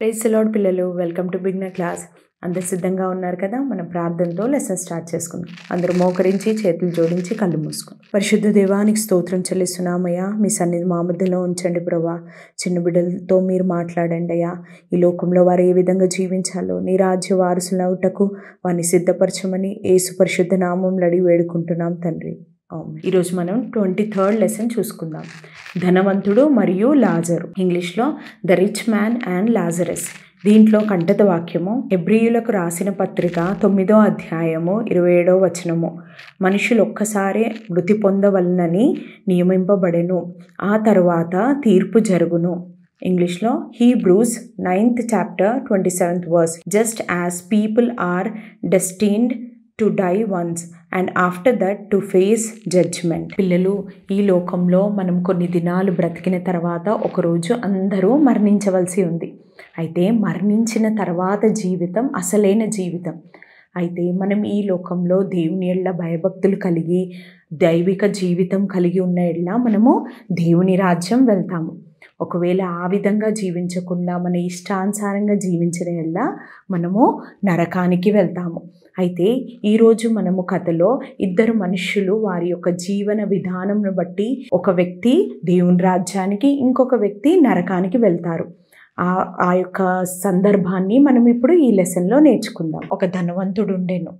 Praise the lord పిల్లలు, welcome to beginner class. అందరు సిద్ధంగా ఉన్నారు కదా? మనం ప్రార్థనతో లెసన్ స్టార్ట్ చేసుకుందాం. అందరూ మోకరించి చేతులు జోడించి కళ్ళు మూసుకుని, పరిశుద్ధ దేవానికి స్తోత్రం చెల్లిస్తున్నామయ్యా. మీ సన్నిధి మా మధ్యలో ఉంచండి ప్రభా. చిన్న బిడ్డలతో మీరు మాట్లాడండి అయ్యా. ఈ లోకంలో వారు ఏ విధంగా జీవించాలో నీ రాజ్య వారసులవుటకు వారిని సిద్ధపరచమని యేసు పరిశుద్ధ నామంలో అడిగి వేడుకుంటున్నాం తండ్రి. ఈరోజు మనం 23rd లెసన్ చూసుకుందాం. ధనవంతుడు మరియు లాజరు. ఇంగ్లీష్లో the rich man and Lazarus. దీంట్లో కంటత వాక్యము హెబ్రీయులకు రాసిన పత్రిక 9వ అధ్యాయము 27వ వచనము. మనుషులు ఒక్కసారే మృతి పొందవలనని నియమింపబడెను, ఆ తరువాత తీర్పు జరుగును. ఇంగ్లీష్లో Hebrews 9th chapter 27th verse. Just as people are destined to die once and after that to face judgment. పిల్లలు, ఈ లోకంలో మనం కొన్ని దినాలు బ్రతికిన తర్వాత ఒకరోజు అందరూ మరణించవలసి ఉంది. అయితే మరణించిన తర్వాత జీవితం అసలైన జీవితం. అయితే మనం ఈ లోకంలో దేవుని యెడల భయభక్తులు కలిగి దైవిక జీవితం కలిగి ఉన్న యెడల మనము దేవుని రాజ్యం వెళ్తాము. ఒకవేళ ఆ విధంగా జీవించకుండా మన ఇష్టానుసారంగా జీవించిన యెడల మనము నరకానికి వెళ్తాము. అయితే ఈరోజు మనము కథలో ఇద్దరు మనుషులు వారి యొక్క జీవన విధానంను బట్టి ఒక వ్యక్తి దేవుని రాజ్యానికి, ఇంకొక వ్యక్తి నరకానికి వెళ్తారు. ఆ యొక్క సందర్భాన్ని మనం ఇప్పుడు ఈ లెసన్లో నేర్చుకుందాం. ఒక ధనవంతుడు ఉండేను.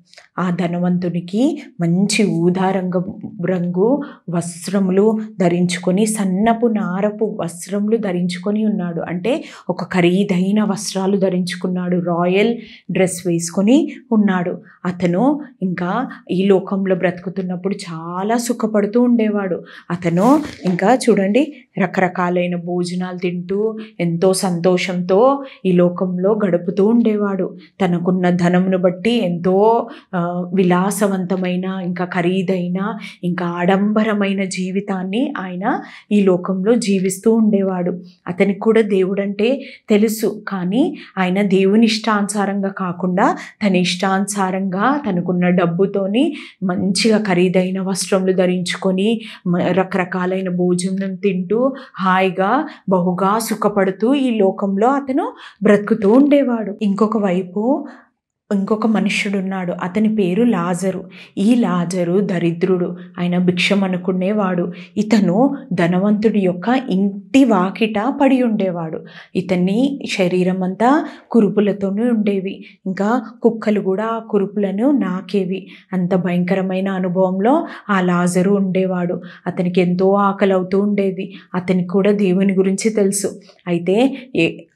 ఆ ధనవంతునికి మంచి ఊదా రంగు వస్త్రములు ధరించుకొని, సన్నపు నారపు వస్త్రములు ధరించుకొని ఉన్నాడు. అంటే ఒక ఖరీదైన వస్త్రాలు ధరించుకున్నాడు, రాయల్ డ్రెస్ వేసుకొని ఉన్నాడు. అతను ఇంకా ఈ లోకంలో బ్రతుకుతున్నప్పుడు చాలా సుఖపడుతూ ఉండేవాడు. అతను ఇంకా చూడండి, రకరకాలైన భోజనాలు తింటూ ఎంతో సంతోషంతో ఈ లోకంలో గడుపుతూ ఉండేవాడు. తనకున్న ధనమును బట్టి ఎంతో విలాసవంతమైన, ఇంకా ఖరీదైన, ఇంకా ఆడంబరమైన జీవితాన్ని ఆయన ఈ లోకంలో జీవిస్తూ ఉండేవాడు. అతనికి కూడా దేవుడంటే తెలుసు, కానీ ఆయన దేవుని ఇష్టానుసారంగా కాకుండా తన ఇష్టానుసారంగా తనకున్న డబ్బుతోని మంచిగా ఖరీదైన వస్త్రములు ధరించుకొని రకరకాలైన భోజనం తింటూ హాయిగా బహుగా సుఖపడుతూ ఈ లోకంలో అతను బ్రతుకుతూ ఉండేవాడు. ఇంకొక మనుష్యుడు ఉన్నాడు. అతని పేరు లాజరు. ఈ లాజరు దరిద్రుడు, ఆయన భిక్షం అనుకునేవాడు. ఇతను ధనవంతుడి యొక్క ఇంటి వాకిట పడి ఉండేవాడు. ఇతన్ని శరీరం అంతా కురుపులతోనే ఉండేవి, ఇంకా కుక్కలు కూడా ఆ కురుపులను నాకేవి. అంత భయంకరమైన అనుభవంలో ఆ లాజరు ఉండేవాడు. అతనికి ఎంతో ఆకలి అవుతూ ఉండేది. అతనికి కూడా దేవుని గురించి తెలుసు. అయితే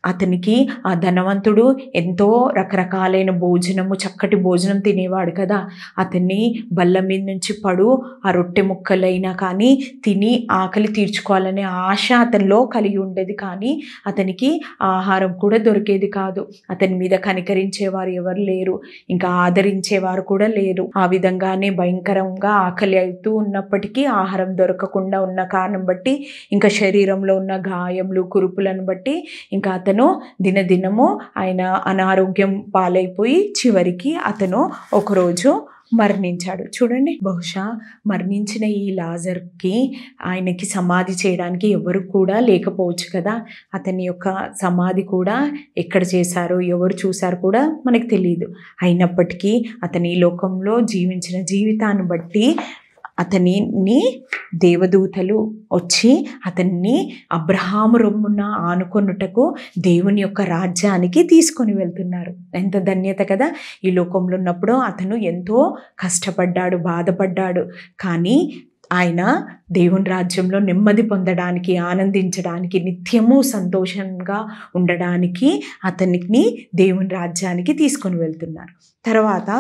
అతనికి ఆ ధనవంతుడు ఎంతో రకరకాలైన భోజనము, చక్కటి భోజనం తినేవాడు కదా. అతన్ని బల్ల మీద నుంచి ఆ రొట్టె ముక్కలైనా కానీ తిని ఆకలి తీర్చుకోవాలనే ఆశ అతనిలో కలిగి ఉండేది. కానీ అతనికి ఆహారం కూడా దొరికేది కాదు. అతని మీద కనికరించేవారు ఎవరు లేరు, ఇంకా ఆదరించేవారు కూడా లేరు. ఆ విధంగానే భయంకరంగా ఆకలి అవుతూ ఉన్నప్పటికీ ఆహారం దొరకకుండా ఉన్న కారణం బట్టి, ఇంకా శరీరంలో ఉన్న గాయములు, కురుపులను బట్టి ఇంకా అతను దినదినము ఆయన అనారోగ్యం పాలైపోయి చివరికి అతను ఒకరోజు మరణించాడు. చూడండి, బహుశా మరణించిన ఈ లాజర్కి ఆయనకి సమాధి చేయడానికి ఎవరు కూడా లేకపోవచ్చు కదా. అతని యొక్క సమాధి కూడా ఎక్కడ చేశారో, ఎవరు చూశారో కూడా మనకు తెలియదు. అయినప్పటికీ అతని ఈ లోకంలో జీవించిన జీవితాన్ని బట్టి అతనిని దేవదూతలు వచ్చి అతన్ని అబ్రహాము రొమ్మున ఆనుకొనుటకు దేవుని యొక్క రాజ్యానికి తీసుకొని వెళ్తున్నారు. ఎంత ధన్యత కదా. ఈ లోకంలో ఉన్నప్పుడు అతను ఎంతో కష్టపడ్డాడు, బాధపడ్డాడు. కానీ ఆయన దేవుని రాజ్యంలో నెమ్మది పొందడానికి, ఆనందించడానికి, నిత్యము సంతోషంగా ఉండడానికి అతనికి దేవుని రాజ్యానికి తీసుకొని వెళ్తున్నారు. తర్వాత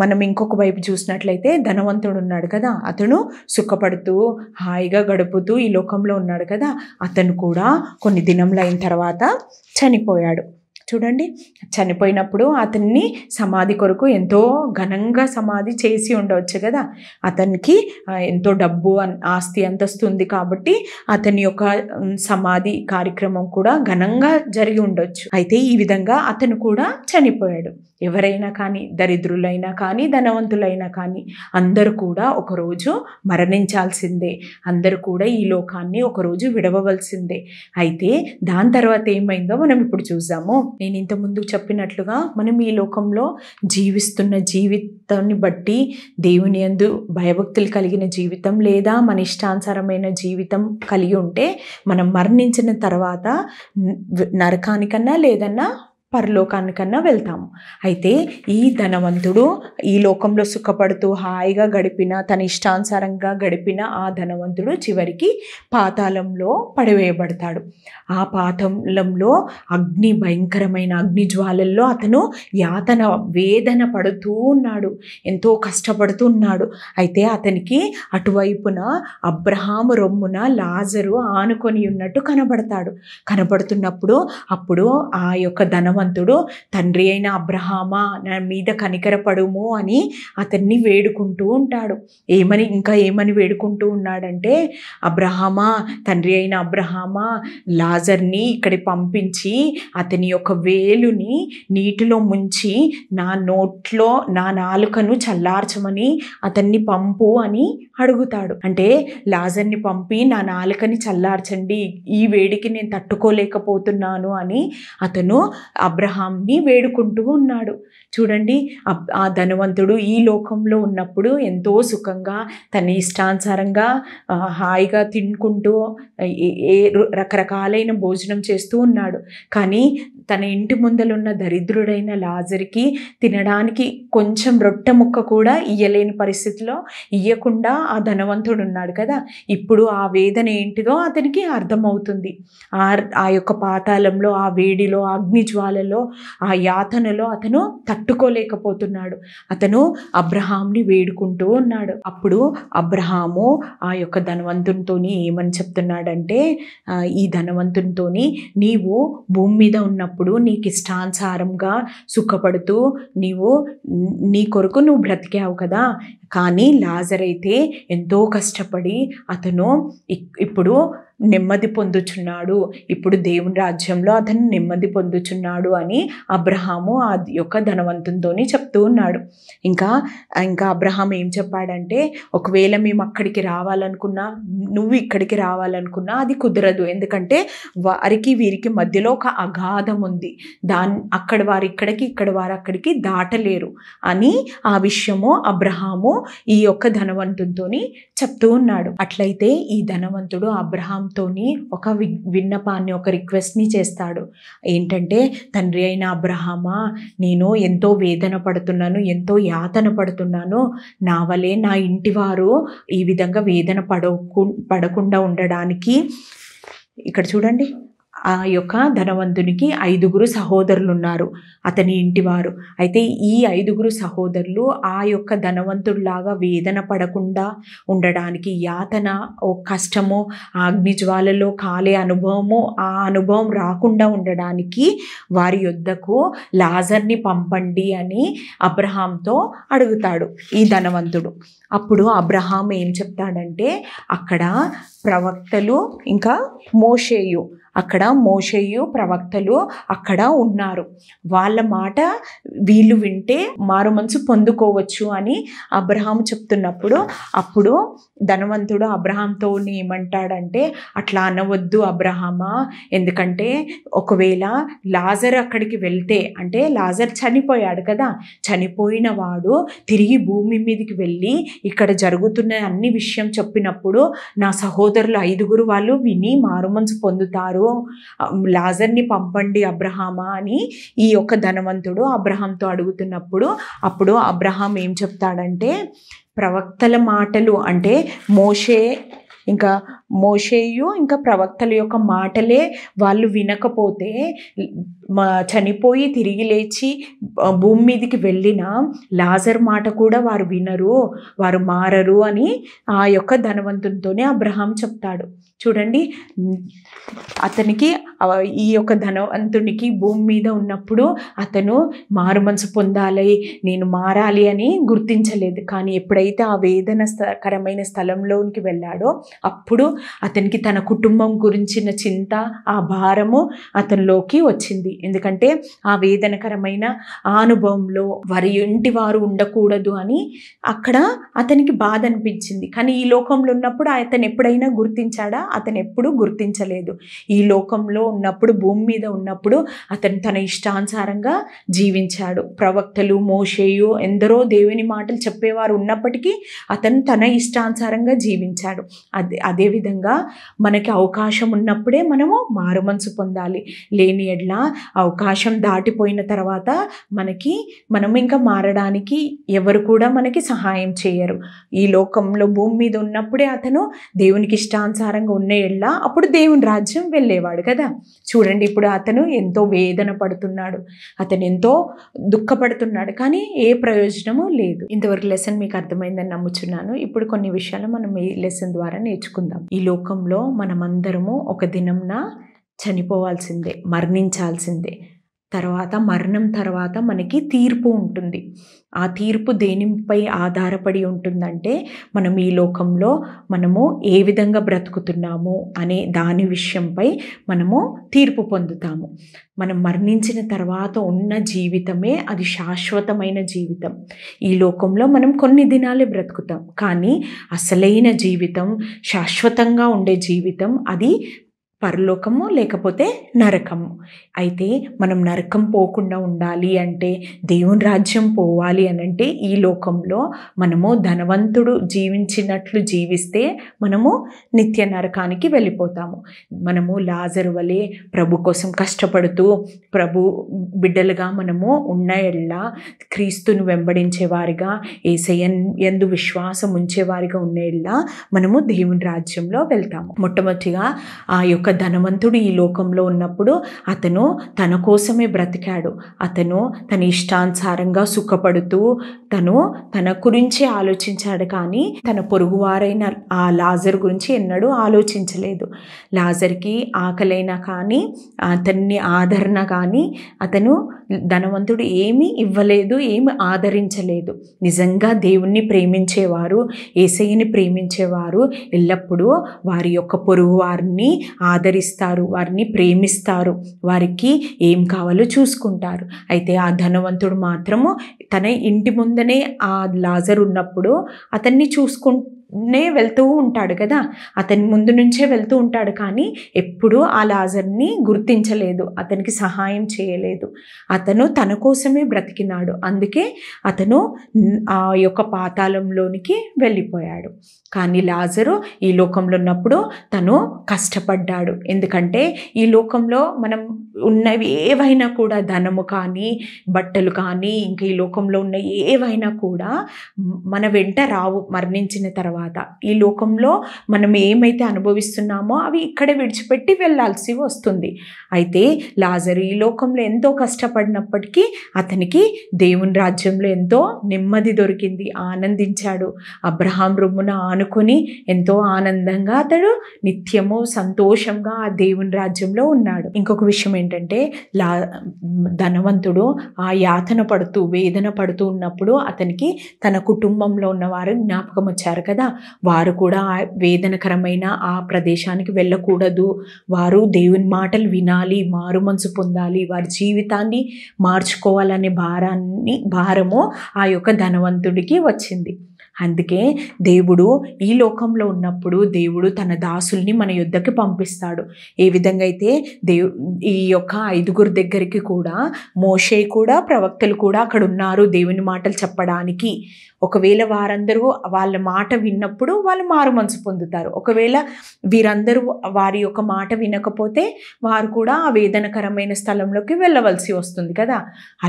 మనం ఇంకొక వైపు చూసినట్లయితే ధనవంతుడు ఉన్నాడు కదా. అతను సుఖపడుతూ హాయిగా గడుపుతూ ఈ లోకంలో ఉన్నాడు కదా. అతను కూడా కొన్ని దినములు అయిన తర్వాత చనిపోయాడు. చూడండి, చనిపోయినప్పుడు అతన్ని సమాధి కొరకు ఎంతో ఘనంగా సమాధి చేసి ఉండవచ్చు కదా. అతనికి ఎంతో డబ్బు ఆస్తి అంతస్తు ఉంది కాబట్టి అతని యొక్క సమాధి కార్యక్రమం కూడా ఘనంగా జరిగి ఉండొచ్చు. అయితే ఈ విధంగా అతను కూడా చనిపోయాడు. ఎవరైనా కానీ, దరిద్రులైనా కానీ, ధనవంతులైనా కానీ అందరూ కూడా ఒకరోజు మరణించాల్సిందే. అందరూ కూడా ఈ లోకాన్ని ఒకరోజు విడవవలసిందే. అయితే దాని తర్వాత ఏమైందో మనం ఇప్పుడు చూసాము. నేను ఇంతకుముందు చెప్పినట్లుగా మనం ఈ లోకంలో జీవిస్తున్న జీవితాన్ని బట్టి దేవుని యందు భయభక్తులు కలిగిన జీవితం లేదా మన ఇష్టానుసారమైన జీవితం కలిగి ఉంటే మనం మరణించిన తర్వాత నరకానికన్నా లేదన్నా పరలోకానికన్నా వెళ్తాము. అయితే ఈ ధనవంతుడు ఈ లోకంలో సుఖపడుతూ హాయిగా గడిపిన, తన ఇష్టానుసారంగా గడిపిన ఆ ధనవంతుడు చివరికి పాతాళంలో పడివేయబడతాడు. ఆ పాతాళంలో భయంకరమైన అగ్ని జ్వాలల్లో అతను యాతన వేదన పడుతూ ఉన్నాడు, ఎంతో కష్టపడుతూ ఉన్నాడు. అయితే అతనికి అటువైపున అబ్రహాము రొమ్మున లాజరు ఆనుకొని ఉన్నట్టు కనబడుతున్నప్పుడు అప్పుడు ఆ యొక్క ధనవంతుడు, తండ్రి అయిన అబ్రహామా నా మీద కనికరపడుము అని అతన్ని వేడుకుంటూ ఉంటాడు. ఇంకా ఏమని వేడుకుంటూ ఉన్నాడంటే, అబ్రహామా, తండ్రి అయిన అబ్రహామా, లాజర్ని ఇక్కడ పంపించి అతని యొక్క వేలుని నీటిలో ముంచి నా నోట్లో నా నాలుకను చల్లార్చమని అతన్ని పంపు అని అడుగుతాడు. అంటే లాజర్ని పంపి నా నాలుకని చల్లార్చండి, ఈ వేడికి నేను తట్టుకోలేకపోతున్నాను అని అతను అబ్రహాంని వేడుకుంటూ ఉన్నాడు. చూడండి, ఆ ధనవంతుడు ఈ లోకంలో ఉన్నప్పుడు ఎంతో సుఖంగా తన ఇష్టానుసారంగా హాయిగా తినుకుంటూ రకరకాలైన భోజనం చేస్తూ ఉన్నాడు. కానీ తన ఇంటి ముందలున్న దరిద్రుడైన లాజర్కి తినడానికి కొంచెం రొట్టె ముక్క కూడా ఇయ్యలేని పరిస్థితిలో ఇయ్యకుండా ఆ ధనవంతుడు ఉన్నాడు కదా. ఇప్పుడు ఆ వేదన ఏంటిదో అతనికి అర్థమవుతుంది. ఆ యొక్క పాతాళంలో, ఆ వేడిలో, అగ్ని జ్వాలలో, ఆ యాతనలో అతను తట్టుకోలేకపోతున్నాడు. అతను అబ్రహాంని వేడుకుంటూ ఉన్నాడు. అప్పుడు అబ్రహాము ఆ యొక్క ధనవంతునితోని ఏమని చెప్తున్నాడంటే, ఈ ధనవంతునితోని నీవు భూమి మీద ఉన్నప్పుడు నీకు ఇష్టానుసారంగా సుఖపడుతూ నీ కొరకు నువ్వు బ్రతికావు కదా. కానీ లాజర్ అయితే ఎంతో కష్టపడి అతను ఇప్పుడు నెమ్మది పొందుచున్నాడు, ఇప్పుడు దేవుని రాజ్యంలో అతను నెమ్మది పొందుచున్నాడు అని అబ్రహాము ఆ యొక్క ధనవంతునితోని చెప్తూ ఉన్నాడు. ఇంకా అబ్రహాం ఏం చెప్పాడంటే, ఒకవేళ మేము అక్కడికి రావాలనుకున్నా, నువ్వు ఇక్కడికి రావాలనుకున్నా అది కుదరదు. ఎందుకంటే వారికి వీరికి మధ్యలో ఒక అగాధం ఉంది, అక్కడ వారు ఇక్కడికి, ఇక్కడ వారు అక్కడికి దాటలేరు అని ఆ విషయము అబ్రహాము ఈ యొక్క ధనవంతునితోని చెప్తూ ఉన్నాడు. అట్లయితే ఈ ధనవంతుడు అబ్రహాంతోని ఒక విన్నపాన్ని, ఒక రిక్వెస్ట్ని చేస్తాడు. ఏంటంటే, తండ్రి అయిన అబ్రహామా, నేను ఎంతో వేదన పడుతున్నాను, ఎంతో యాతన పడుతున్నాను. నా వలే నా ఇంటి వారు ఈ విధంగా వేదన పడకుండా ఉండడానికి, ఇక్కడ చూడండి, ఆ యొక్క ధనవంతునికి 5 సహోదరులు ఉన్నారు, అతని ఇంటివారు. అయితే ఈ 5 సహోదరులు ఆ యొక్క ధనవంతుడిలాగా వేదన పడకుండా ఉండడానికి, యాతన, ఓ కష్టము, ఆ అగ్నిజ్వాలలో కాలే అనుభవము, ఆ అనుభవం రాకుండా ఉండడానికి వారి యొద్దకు లాజర్ని పంపండి అని అబ్రహాంతో అడుగుతాడు ఈ ధనవంతుడు. అప్పుడు అబ్రహాం ఏం చెప్తాడంటే, అక్కడ ప్రవక్తలు ఇంకా మోషేయు ప్రవక్తలు అక్కడ ఉన్నారు, వాళ్ళ మాట వీళ్ళు వింటే మారు మనసు పొందుకోవచ్చు అని అబ్రహాం చెప్తున్నప్పుడు, అప్పుడు ధనవంతుడు అబ్రహాంతో ఏమంటాడంటే, అట్లా అనవద్దు అబ్రహామా, ఎందుకంటే ఒకవేళ లాజర్ అక్కడికి వెళ్తే, అంటే లాజర్ చనిపోయాడు కదా, చనిపోయిన వాడు తిరిగి భూమి మీదకి వెళ్ళి ఇక్కడ జరుగుతున్న అన్ని విషయం చెప్పినప్పుడు నా సహోదరులు 5 వాళ్ళు విని మారు మనసు పొందుతారు, లాజర్ని పంపండి అబ్రహామా అని ఈ యొక్క ధనవంతుడు అబ్రహాంతో అడుగుతున్నప్పుడు, అప్పుడు అబ్రహాం ఏం చెప్తాడంటే, ప్రవక్తల మాటలు, అంటే మోషేయు ఇంకా ప్రవక్తల యొక్క మాటలే వాళ్ళు వినకపోతే, చనిపోయి తిరిగి లేచి భూమి మీదకి వెళ్ళిన లాజర్ మాట కూడా వారు వినరు, వారు మారరు అని ఆ యొక్క ధనవంతునితోనే అబ్రహాం చెప్తాడు. చూడండి, అతనికి ఈ యొక్క ధనవంతునికి భూమి మీద ఉన్నప్పుడు అతను మారు మనసు పొందాలి, నేను మారాలి అని గుర్తించలేదు. కానీ ఎప్పుడైతే ఆ వేదనకరమైన స్థలంలోనికి వెళ్ళాడో అప్పుడు అతనికి తన కుటుంబం గురించిన చింత, ఆ భారము అతనిలోకి వచ్చింది. ఎందుకంటే ఆ వేదనకరమైన ఆ అనుభవంలో వారి ఇంటి వారు ఉండకూడదు అని అక్కడ అతనికి బాధ అనిపించింది. కానీ ఈ లోకంలో ఉన్నప్పుడు అతను ఎప్పుడైనా గుర్తించాడా? అతను ఎప్పుడూ గుర్తించలేదు. ఈ లోకంలో ఉన్నప్పుడు, భూమి మీద ఉన్నప్పుడు అతను తన ఇష్టానుసారంగా జీవించాడు. ప్రవక్తలు, మోషేయు, ఎందరో దేవుని మాటలు చెప్పేవారు ఉన్నప్పటికీ అతను తన ఇష్టానుసారంగా జీవించాడు. అదేవిధంగా మనకి అవకాశం ఉన్నప్పుడే మనము మారు మనసు పొందాలి. లేని ఎడ్ల అవకాశం దాటిపోయిన తర్వాత మనం ఇంకా మారడానికి ఎవరు కూడా మనకి సహాయం చేయరు. ఈ లోకంలో భూమి మీద ఉన్నప్పుడే అతను దేవునికి ఇష్టానుసారంగా ఉన్న ఎడ్ల అప్పుడు దేవుని రాజ్యం వెళ్ళేవాడు కదా. చూడండి, ఇప్పుడు అతను ఎంతో వేదన పడుతున్నాడు, అతను ఎంతో దుఃఖపడుతున్నాడు, కానీ ఏ ప్రయోజనము లేదు. ఇంతవరకు లెసన్ మీకు అర్థమైందని నమ్ముచున్నాను. ఇప్పుడు కొన్ని విషయాలు మనం ఈ లెసన్ ద్వారా నేర్చుకుందాం. ఈ లోకంలో మనమందరము ఒక దినంన చనిపోవాల్సిందే, మరణించాల్సిందే. మరణం తర్వాత మనకి తీర్పు ఉంటుంది. ఆ తీర్పు దేనిపై ఆధారపడి ఉంటుందంటే మనం ఈ లోకంలో మనము ఏ విధంగా బ్రతుకుతున్నాము అనే దాని విషయంపై మనము తీర్పు పొందుతాము. మనం మరణించిన తర్వాత ఉన్న జీవితమే అది శాశ్వతమైన జీవితం. ఈ లోకంలో మనం కొన్ని దినాలే బ్రతుకుతాం, కానీ అసలైన జీవితం, శాశ్వతంగా ఉండే జీవితం అది పరలోకము లేకపోతే నరకము. అయితే మనం నరకం పోకుండా ఉండాలి అంటే, దేవుని రాజ్యం పోవాలి అని అంటే ఈ లోకంలో మనము ధనవంతుడు జీవించినట్లు జీవిస్తే మనము నిత్య నరకానికి వెళ్ళిపోతాము. మనము లాజరు వలె ప్రభు కోసం కష్టపడుతూ ప్రభు బిడ్డలుగా మనము ఉన్న ఎడ్ల, క్రీస్తును వెంబడించేవారిగా, యేసయ్య యందు విశ్వాసం ఉంచేవారిగా ఉన్న ఎడ్ల మనము దేవుని రాజ్యంలో వెళ్తాము. మొట్టమొదటిగా ఆ యొక్క ధనవంతుడు ఈ లోకంలో ఉన్నప్పుడు అతను తన కోసమే బ్రతికాడు. అతను తన ఇష్టానుసారంగా సుఖపడుతూ తన గురించి ఆలోచించాడు, కానీ తన పొరుగువారైన ఆ లాజరు గురించి ఎన్నడూ ఆలోచించలేదు. లాజర్కి ఆకలైనా కానీ, అతన్ని ఆదరణ కానీ అతను ధనవంతుడు ఏమీ ఇవ్వలేదు, ఏమి ఆదరించలేదు. నిజంగా దేవుణ్ణి ప్రేమించేవారు, యేసయ్యని ప్రేమించేవారు ఎల్లప్పుడూ వారి యొక్క పొరుగు వారిని ఆదరిస్తారు, వారిని ప్రేమిస్తారు, వారికి ఏం కావాలో చూసుకుంటారు. అయితే ఆ ధనవంతుడు మాత్రము తన ఇంటి ముందనే ఆ లాజరు ఉన్నప్పుడు అతన్ని చూసుకుంటూనే వెళ్తూ ఉంటాడు కదా, అతని ముందు నుంచే వెళ్తూ ఉంటాడు, కానీ ఎప్పుడూ ఆ లాజర్ని గుర్తించలేదు, అతనికి సహాయం చేయలేదు. అతను తన కోసమే బ్రతికినాడు. అందుకే అతను ఆ యొక్క పాతాళంలోనికి వెళ్ళిపోయాడు. కానీ లాజరు ఈ లోకంలో ఉన్నప్పుడు తను కష్టపడ్డాడు. ఎందుకంటే ఈ లోకంలో మనం ఉన్నవి ఏవైనా కూడా, ధనము కానీ, బట్టలు కానీ, ఇంకా ఈ లోకంలో ఉన్న ఏవైనా కూడా మన వెంట రావు మరణించిన తర్వాత. ఈ లోకంలో మనం ఏమైతే అనుభవిస్తున్నామో అవి ఇక్కడే విడిచిపెట్టి వెళ్ళాల్సి వస్తుంది. అయితే లాజరు ఈ లోకంలో ఎంతో కష్టపడినప్పటికీ అతనికి దేవుని రాజ్యంలో ఎంతో నెమ్మది దొరికింది, ఆనందించాడు. అబ్రహాం రొమ్మున ఆనుకొని ఎంతో ఆనందంగా అతడు నిత్యము సంతోషంగా ఆ దేవుని రాజ్యంలో ఉన్నాడు. ఇంకొక విషయం ఏంటంటే, ధనవంతుడు ఆ యాతన పడుతూ వేదన పడుతూ ఉన్నప్పుడు అతనికి తన కుటుంబంలో ఉన్నవారు జ్ఞాపకం వచ్చారు కదా. వారు కూడా ఆ వేదనకరమైన ఆ ప్రదేశానికి వెళ్ళకూడదు, వారు దేవుని మాటలు వినాలి, మారు మనసు పొందాలి, వారి జీవితాన్ని మార్చుకోవాలనే భారము ఆ యొక్క ధనవంతుడికి వచ్చింది. అందుకే దేవుడు ఈ లోకంలో ఉన్నప్పుడు దేవుడు తన దాసుల్ని మన యొద్దకి పంపిస్తాడు. ఏ విధంగా అయితే ఈ యొక్క 5 దగ్గరికి కూడా మోషే కూడా ప్రవక్తలు కూడా అక్కడ ఉన్నారు దేవుని మాటలు చెప్పడానికి. ఒకవేళ వారందరూ వాళ్ళ మాట విన్నప్పుడు వాళ్ళు మారు మనసు పొందుతారు. ఒకవేళ వీరందరూ వారి యొక్క మాట వినకపోతే వారు కూడా ఆ వేదనకరమైన స్థలంలోకి వెళ్ళవలసి వస్తుంది కదా.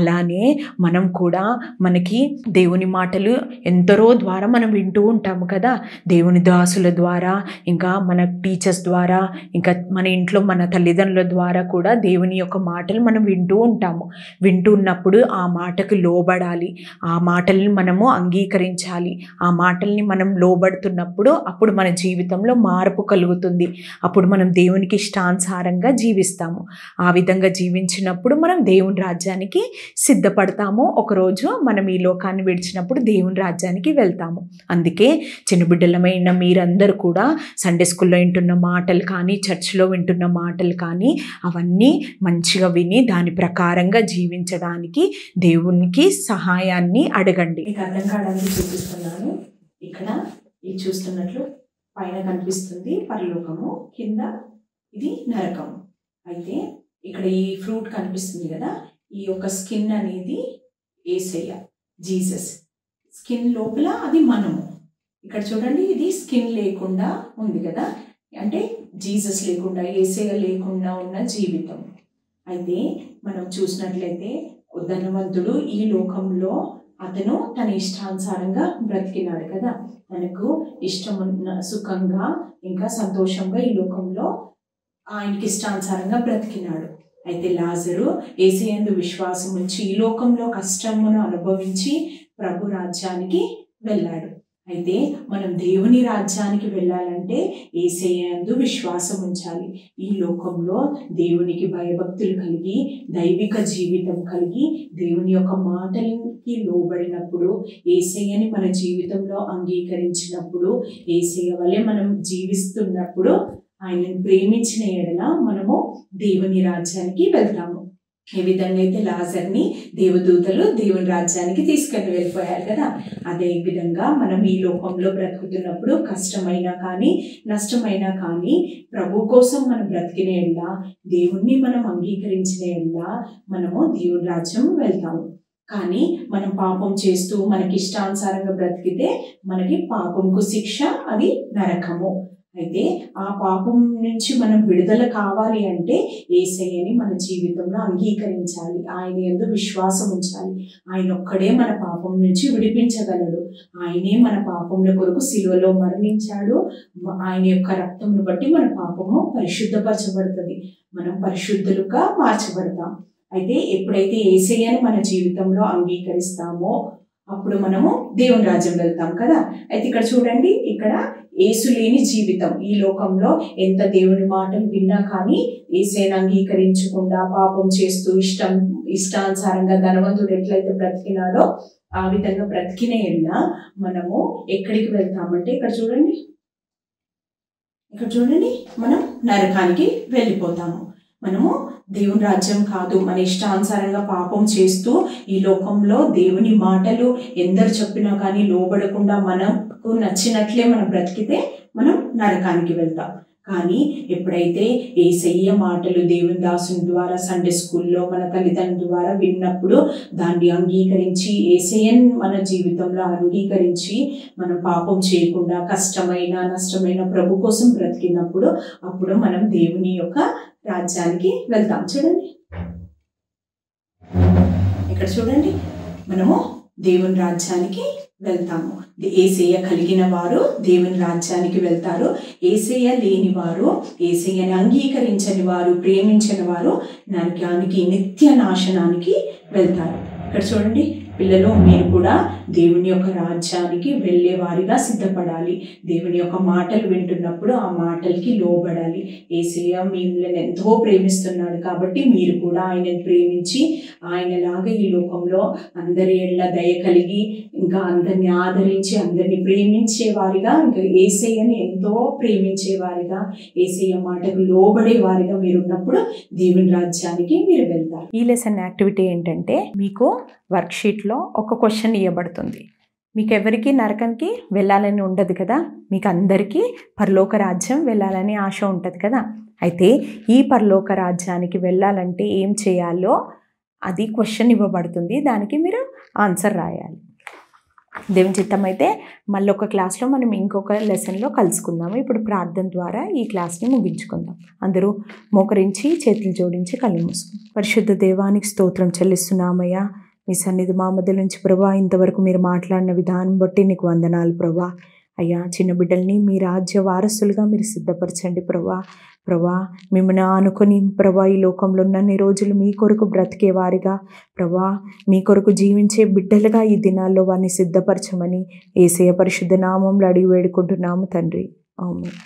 అలానే మనం కూడా మనకి దేవుని మాటలు ఎందరో ద్వారా ద్వారా మనం వింటూ ఉంటాము కదా, దేవుని దాసుల ద్వారా, ఇంకా మన టీచర్స్ ద్వారా, ఇంకా మన ఇంట్లో మన తల్లిదండ్రుల ద్వారా కూడా దేవుని యొక్క మాటలు మనం వింటూ ఉంటాము. వింటూ ఉన్నప్పుడు ఆ మాటకు లోబడాలి, ఆ మాటల్ని మనము అంగీకరించాలి. ఆ మాటల్ని మనం లోబడుతున్నప్పుడు అప్పుడు మన జీవితంలో మార్పు కలుగుతుంది. అప్పుడు మనం దేవునికి ఇష్టానుసారంగా జీవిస్తాము. ఆ విధంగా జీవించినప్పుడు మనం దేవుని రాజ్యానికి సిద్ధపడతాము. ఒకరోజు మనం ఈ లోకాన్ని విడిచినప్పుడు దేవుని రాజ్యానికి వెళ్తాము. అందుకే చిన్న బిడ్డలమైన మీరందరూ కూడా సండే స్కూల్లో వింటున్న మాటలు కానీ, చర్చ్లో వింటున్న మాటలు కానీ అవన్నీ మంచిగా విని దాని ప్రకారంగా జీవించడానికి దేవునికి సహాయాన్ని అడగండి. మీకు అర్థం కావడానికి చూపిస్తున్నాను. ఇక్కడ ఇది చూస్తున్నట్లు పైన కనిపిస్తుంది పరలోకము, కింద ఇది నరకము. అయితే ఇక్కడ ఈ ఫ్రూట్ కనిపిస్తుంది కదా, ఈ యొక్క స్కిన్ అనేది యేసయ్య, జీసస్. స్కిన్ లోపల అది మనము. ఇక్కడ చూడండి, ఇది స్కిన్ లేకుండా ఉంది కదా, అంటే జీసస్ లేకుండా, యేసయ్య లేకుండా ఉన్న జీవితం. అయితే మనం చూసినట్లయితే ధనవంతుడు ఈ లోకంలో అతను తన ఇష్టానుసారంగా బ్రతికినాడు కదా, తనకు ఇష్టమున్న సుఖంగా ఇంకా సంతోషంగా ఈ లోకంలో ఆయనకి ఇష్టానుసారంగా బ్రతికినాడు. అయితే లాజరు యేసయ్యందు విశ్వాసం ఉంచి ఈ లోకంలో కష్టమును అనుభవించి ప్రభు రాజ్యానికి వెళ్ళాడు. అయితే మనం దేవుని రాజ్యానికి వెళ్ళాలంటే యేసయ్యందు విశ్వాసం ఉంచాలి. ఈ లోకంలో దేవునికి భయభక్తులు కలిగి, దైవిక జీవితం కలిగి, దేవుని యొక్క మాటలకి లోబడినప్పుడు, యేసయ్యని మన జీవితంలో అంగీకరించినప్పుడు, యేసయ్య వలె మనం జీవిస్తున్నప్పుడు, ఆయనను ప్రేమించిన ఎడల మనము దేవుని రాజ్యానికి వెళ్తాము. ఏ విధంగా అయితే లాజర్ని దేవదూతలు దేవుని రాజ్యానికి తీసుకొని వెళ్ళిపోయారు కదా, అదే విధంగా మనం ఈ లోకంలో బ్రతుకుతున్నప్పుడు కష్టమైనా కానీ, నష్టమైనా కానీ, ప్రభు కోసం మనం బ్రతికిన ఎడల, దేవుణ్ణి మనం అంగీకరించిన ఎడల మనము దేవుని రాజ్యం వెళ్తాము. కానీ మనం పాపం చేస్తూ మనకి ఇష్టానుసారంగా బ్రతికితే మనకి పాపంకు శిక్ష, అది నరకము. అయితే ఆ పాపం నుంచి మనం విడుదల కావాలి అంటే యేసయ్యని మన జీవితంలో అంగీకరించాలి, ఆయన యందు విశ్వాసం ఉంచాలి. ఆయన ఒక్కడే మన పాపం నుంచి విడిపించగలడు. ఆయనే మన పాపముల కొరకు శిలువలో మరణించాడు. ఆయన యొక్క రక్తంను బట్టి మన పాపము పరిశుద్ధపరచబడుతుంది, మనం పరిశుద్ధులుగా మార్చబడతాం. అయితే ఎప్పుడైతే యేసయ్యని మన జీవితంలో అంగీకరిస్తామో అప్పుడు మనము దేవుని రాజ్యం వెళ్తాం కదా. అయితే ఇక్కడ చూడండి, ఇక్కడ యేసు లేని జీవితం, ఈ లోకంలో ఎంత దేవుని మాటలు విన్నా కానీ యేసయ్యను అంగీకరించకుండా పాపం చేస్తూ ఇష్టానుసారంగా ధనవంతుడు ఎట్లయితే బ్రతికినాడో ఆ విధంగా బ్రతికిన ఎడల మనము ఎక్కడికి వెళ్తామంటే ఇక్కడ చూడండి మనం నరకానికి వెళ్ళిపోతాము. మనము దేవుని రాజ్యం కాదు, మన ఇష్టానుసారంగా పాపం చేస్తూ ఈ లోకంలో దేవుని మాటలు ఎందరు చెప్పినా కానీ లోబడకుండా మనకు నచ్చినట్లే మనం బ్రతికితే మనం నరకానికి వెళ్తాం. కానీ ఎప్పుడైతే యేసయ్య మాటలు దేవుని దాసుని ద్వారా సండే స్కూల్లో మన తల్లిదండ్రుల ద్వారా విన్నప్పుడు దాన్ని అంగీకరించి యేసయ్యను మన జీవితంలో అంగీకరించి మనం పాపం చేయకుండా కష్టమైన నష్టమైన ప్రభు కోసం బ్రతికినప్పుడు అప్పుడు మనం దేవుని యొక్క రాజ్యానికి వెళ్తాం. చూడండి, ఇక్కడ చూడండి, మనము దేవుని రాజ్యానికి వెళ్తాము. యేసయ్య కలిగిన వారు దేవుని రాజ్యానికి వెళ్తారు. యేసయ్య లేని వారు, యేసయ్యని అంగీకరించని వారు, ప్రేమించని వారు నరకానికి, నిత్య నాశనానికి వెళ్తారు. ఇక్కడ చూడండి పిల్లలు, మీరు కూడా దేవుని యొక్క రాజ్యానికి వెళ్ళే వారిగా సిద్ధపడాలి. దేవుని యొక్క మాటలు వింటున్నప్పుడు ఆ మాటలకి లోబడాలి. యేసయ్య మిమ్మల్ని ఎంతో ప్రేమిస్తున్నాడు కాబట్టి మీరు కూడా ఆయనను ప్రేమించి ఆయనలాగా ఈ లోకంలో అందరి ఎడల దయ కలిగి, ఇంకా అందరిని ఆదరించి అందరిని ప్రేమించే వారిగా, ఇంకా యేసయ్యని ఎంతో ప్రేమించే వారిగా, యేసయ్య మాటకు లోబడే వారిగా మీరు ఉన్నప్పుడు దేవుని రాజ్యానికి మీరు వెళ్తారు. ఈ లెసన్ యాక్టివిటీ ఏంటంటే, మీకు వర్క్షీట్లో ఒక క్వశ్చన్ ఇవ్వబడుతుంది. మీకు ఎవరికి నరకానికి వెళ్ళాలని ఉండదు కదా, మీకు అందరికీ పరలోక రాజ్యం వెళ్ళాలని ఆశ ఉంటుంది కదా. అయితే ఈ పరలోక రాజ్యానికి వెళ్ళాలంటే ఏం చేయాలో అది క్వశ్చన్ ఇవ్వబడుతుంది, దానికి మీరు ఆన్సర్ రాయాలి. దేవుని చిత్తం అయితే మళ్ళీ ఒక క్లాస్లో మనం ఇంకొక లెసన్లో కలుసుకుందాము. ఇప్పుడు ప్రార్థన ద్వారా ఈ క్లాస్ని ముగించుకుందాం. అందరూ మోకరించి చేతులు జోడించి కళ్ళు మూసుకుందాం. పరిశుద్ధ దేవానికి స్తోత్రం చెల్లిస్తున్నామయ్యా. మీ సన్నిధి మా మధ్య నుంచి ప్రభా ఇంతవరకు మీరు మాట్లాడిన విధానం బట్టి నీకు వందనాలు ప్రభా. అయ్యా, చిన్న బిడ్డల్ని మీ రాజ్య వారసులుగా మీరు సిద్ధపరచండి ప్రభా. ప్రభా, మిమ్మల్ని ఆనుకొని ప్రభా ఈ లోకంలో ఉన్నన్ని రోజులు మీ కొరకు బ్రతికే వారిగా ప్రభా, మీ కొరకు జీవించే బిడ్డలుగా ఈ దినాల్లో వారిని సిద్ధపరచమని యేసయ్య పరిశుద్ధ నామంలో అడిగి వేడుకుంటున్నాము తండ్రి. ఆమేన్.